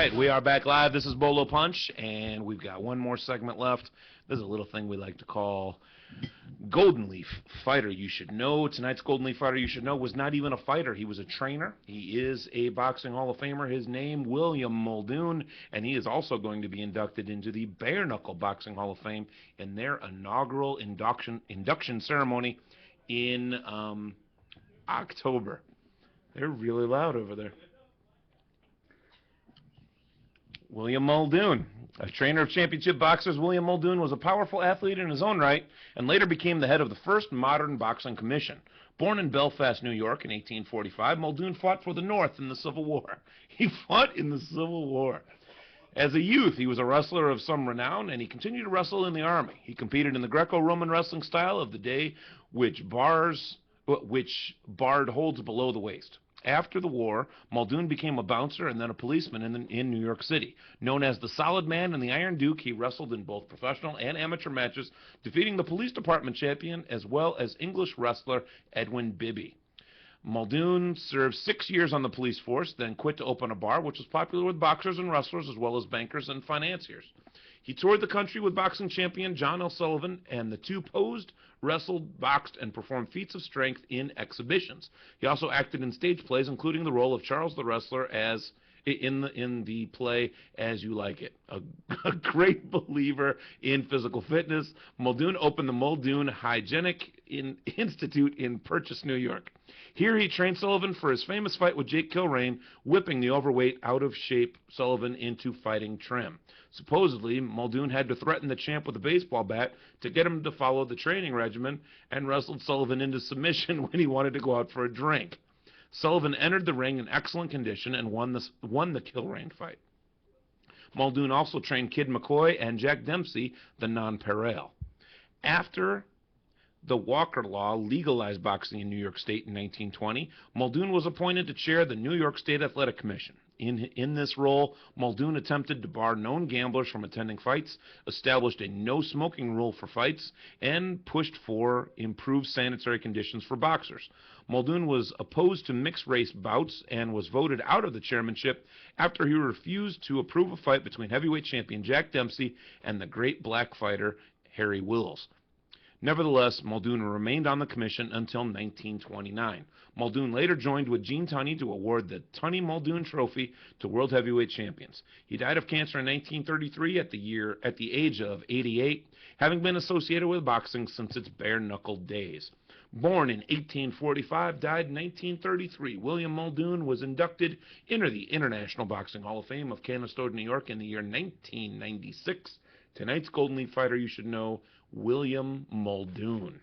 right, we are back live. This is Bolo Punch, and we've got one more segment left. This is a little thing we like to call Golden Leaf Fighter You Should Know. Tonight's Golden Leaf Fighter You Should Know was not even a fighter. He was a trainer. He is a boxing Hall of Famer. His name, William Muldoon, and he is also going to be inducted into the Bare Knuckle Boxing Hall of Fame in their inaugural induction ceremony in October. They're really loud over there. William Muldoon, a trainer of championship boxers, William Muldoon was a powerful athlete in his own right and later became the head of the first modern boxing commission. Born in Belfast, New York in 1845, Muldoon fought for the North in the Civil War. He fought in the Civil War. As a youth, he was a wrestler of some renown, and he continued to wrestle in the Army. He competed in the Greco-Roman wrestling style of the day, which barred holds below the waist. After the war, Muldoon became a bouncer and then a policeman in New York City. Known as the Solid Man and the Iron Duke, he wrestled in both professional and amateur matches, defeating the police department champion as well as English wrestler Edwin Bibby. Muldoon served 6 years on the police force, then quit to open a bar, which was popular with boxers and wrestlers as well as bankers and financiers. He toured the country with boxing champion John L. Sullivan, and the two posed, wrestled, boxed, and performed feats of strength in exhibitions. He also acted in stage plays, including the role of Charles the Wrestler as in the play As You Like It. A great believer in physical fitness, Muldoon opened the Muldoon Hygienic Institute in Purchase, New York. Here he trained Sullivan for his famous fight with Jake Kilrain, whipping the overweight, out-of-shape Sullivan into fighting trim. Supposedly, Muldoon had to threaten the champ with a baseball bat to get him to follow the training regimen and wrestled Sullivan into submission when he wanted to go out for a drink. Sullivan entered the ring in excellent condition and won the Kilrain fight. Muldoon also trained Kid McCoy and Jack Dempsey, the nonpareil. After the Walker Law legalized boxing in New York State in 1920, Muldoon was appointed to chair the New York State Athletic Commission. In this role, Muldoon attempted to bar known gamblers from attending fights, established a no-smoking rule for fights, and pushed for improved sanitary conditions for boxers. Muldoon was opposed to mixed-race bouts and was voted out of the chairmanship after he refused to approve a fight between heavyweight champion Jack Dempsey and the great black fighter Harry Wills. Nevertheless, Muldoon remained on the commission until 1929. Muldoon later joined with Gene Tunney to award the Tunney Muldoon Trophy to world heavyweight champions. He died of cancer in 1933 at the age of 88, having been associated with boxing since its bare-knuckle days. Born in 1845, died in 1933, William Muldoon was inducted into the International Boxing Hall of Fame of Canastota, New York in the year 1996. Tonight's Golden Leaf Fighter You Should Know, William Muldoon.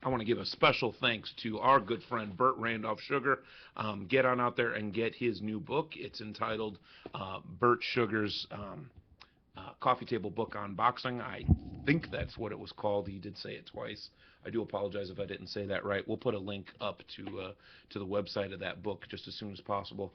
I want to give a special thanks to our good friend Burt Randolph Sugar. Get on out there and get his new book. It's entitled Burt Sugar's Coffee Table Book on Boxing. I think that's what it was called. He did say it twice. I do apologize if I didn't say that right. We'll put a link up to the website of that book just as soon as possible.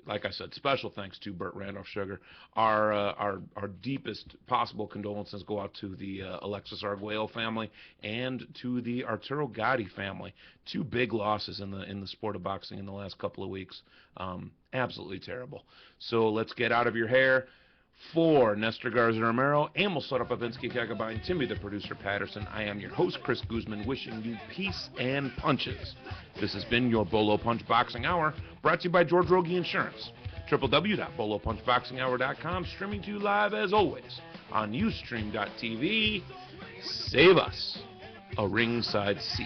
Like I said, special thanks to Burt Randolph Sugar. Our deepest possible condolences go out to the Alexis Arguello family and to the Arturo Gatti family. Two big losses in the sport of boxing in the last couple of weeks. Absolutely terrible. So let's get out of your hair. For Nestor Garza Romero, Emil Sotopavinsky Kagabine, Timmy the producer Patterson, I am your host Chris Guzman, wishing you peace and punches. This has been your Bolo Punch Boxing Hour, brought to you by George Rogie Insurance. www.bolopunchboxinghour.com, streaming to you live as always on Ustream.tv. Save us a ringside seat.